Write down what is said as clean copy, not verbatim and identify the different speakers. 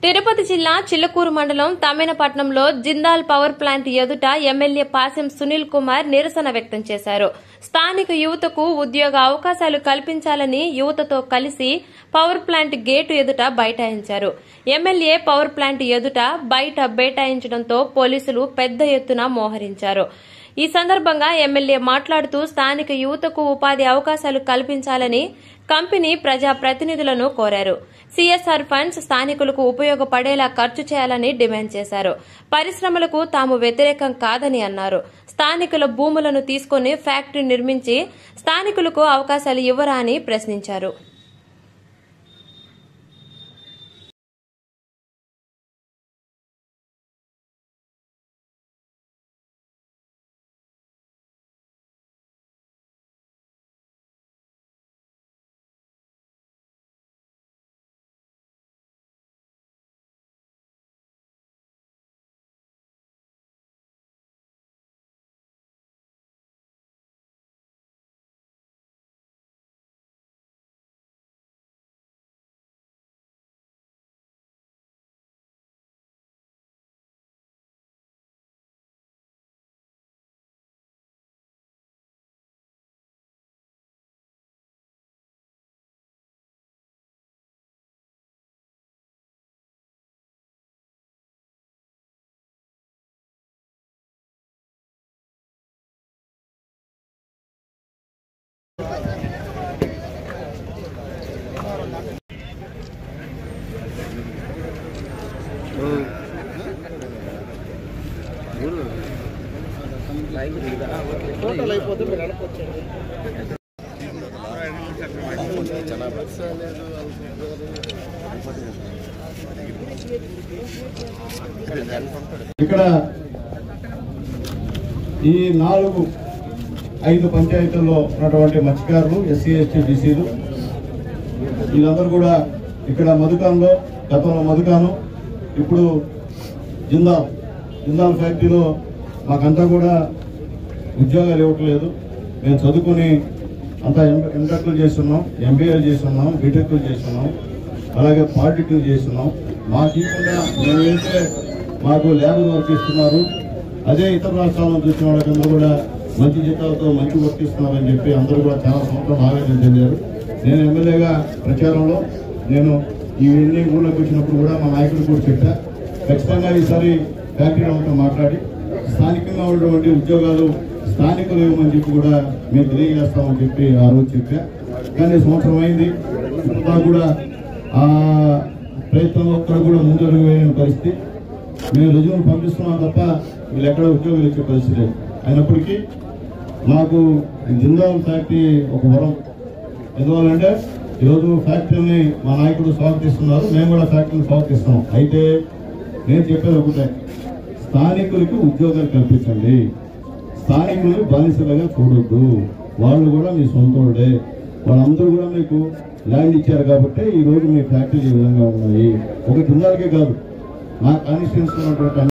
Speaker 1: తిరుపతి జిల్లా చిల్లకూరు మండలం తమ్మినపట్నంలో Jindal power plant ఎదుట ఎమ్మెల్యే పాసెం సునీల్ కుమార్ నిరసన వ్యక్తం చేశారు. స్థానిక యువతకు ఉద్యోగ అవకాశాలు కల్పించాలని యువతతో కలిసి పవర్ ప్లాంట్ గేటు ఎదుట బైఠాయించారు. ఎమ్మెల్యే పవర్ ప్లాంట్ ఎదుట బయట బైఠాయించడంతో పోలీసులు పెద్ద ఎత్తున మోహరించారు. ఈ సందర్భంగా ఎమ్మెల్యే మాట్లాడుతూ స్థానిక యువతకు ఉపాధి అవకాశాలు కల్పించాలని కంపెనీ ప్రజా ప్రతినిధులను కోరారు. సీఎస్ఆర్ ఫండ్స్ స్థానికులకు ఉపయోగపడేలా ఖర్చు చేయాలని డిమాండ్ చేశారు. పరిశ్రమలకు తాము వ్యతిరేకం కాదని అన్నారు. స్థానికుల భూములను తీసుకుని ఫ్యాక్టరీ నిర్మించి స్థానికులకు అవకాశాలు ఇవ్వరా అని ప్రశ్నించారు.
Speaker 2: ఇక్కడ ఈ 4-5 పంచాయతీల్లో ఉన్నటువంటి మత్స్యకారులు, ఎస్సీ, ఎస్టీ, బీసీలు వీళ్ళందరూ కూడా ఇక్కడ మధుకాన్లో, గతంలో మధుకాను, ఇప్పుడు జిందాల్ ఫ్యాక్టరీలో మాకంతా కూడా ఉద్యోగాలు ఇవ్వట్లేదు. మేము చదువుకుని అంతా ఎంటెక్లు చేస్తున్నాం, ఎంబీఏలు చేస్తున్నాం, బీటెక్లు చేస్తున్నాం, అలాగే పాలిటెక్లు చేస్తున్నాం. మాకు ఇవ్వకుండా మేమైతే మాకు ల్యాబ్ వర్క్ ఇస్తున్నారు. అదే ఇతర రాష్ట్రాలను చూసిన వాళ్ళకందరూ కూడా మంచి జీతాలతో మంచి వర్క్ ఇస్తున్నారని చెప్పి అందరూ కూడా చాలా సంవత్సరం ఆవేదన చెందారు. నేను ఎమ్మెల్యేగా ప్రచారంలో నేను ఈ ఎన్ని ఊళ్ళోకి వచ్చినప్పుడు కూడా మా నాయకుడు కూడా చెప్పా, ఖచ్చితంగా ఈసారి ఫ్యాక్టరీ వాళ్ళతో మాట్లాడి స్థానికంగా ఉన్నటువంటి ఉద్యోగాలు స్థానికులు ఇవ్వమని చెప్పి కూడా మేము తెలియజేస్తామని చెప్పి ఆ రోజు చెప్పా. కానీ సంవత్సరం అయింది, ఇప్పుడు కూడా ఆ ప్రయత్నంలో ఒక్కడ కూడా ముందడుగు వేయని పరిస్థితి. మేము రుజువులు పంపిస్తున్నాం తప్ప వీళ్ళు ఎక్కడ ఉద్యోగాలు ఇచ్చే పరిస్థితి లేదు. అయినప్పటికీ మాకు జిందాల్ ఫ్యాక్టరీ ఒక వరం. ఎందువల్లంటే ఈరోజు ఫ్యాక్టరీని మా నాయకుడు స్వాగతిస్తున్నారు, మేము కూడా ఫ్యాక్టరీని స్వాగతిస్తున్నాం. అయితే నేను చెప్పేది ఒకటే, స్థానికులకు ఉద్యోగాలు కల్పించండి, స్థానికులు బానిసలుగా చూడొద్దు. వాళ్ళు కూడా మీ సొంతోడే, వాళ్ళందరూ కూడా మీకు ల్యాండ్ ఇచ్చారు కాబట్టి ఈరోజు మీ ఫ్యాక్టరీలు ఈ విధంగా ఉన్నాయి. ఒక జిల్లాలకే కాదు, నా కాన్స్టిట్యూన్సీ ఉన్నటువంటి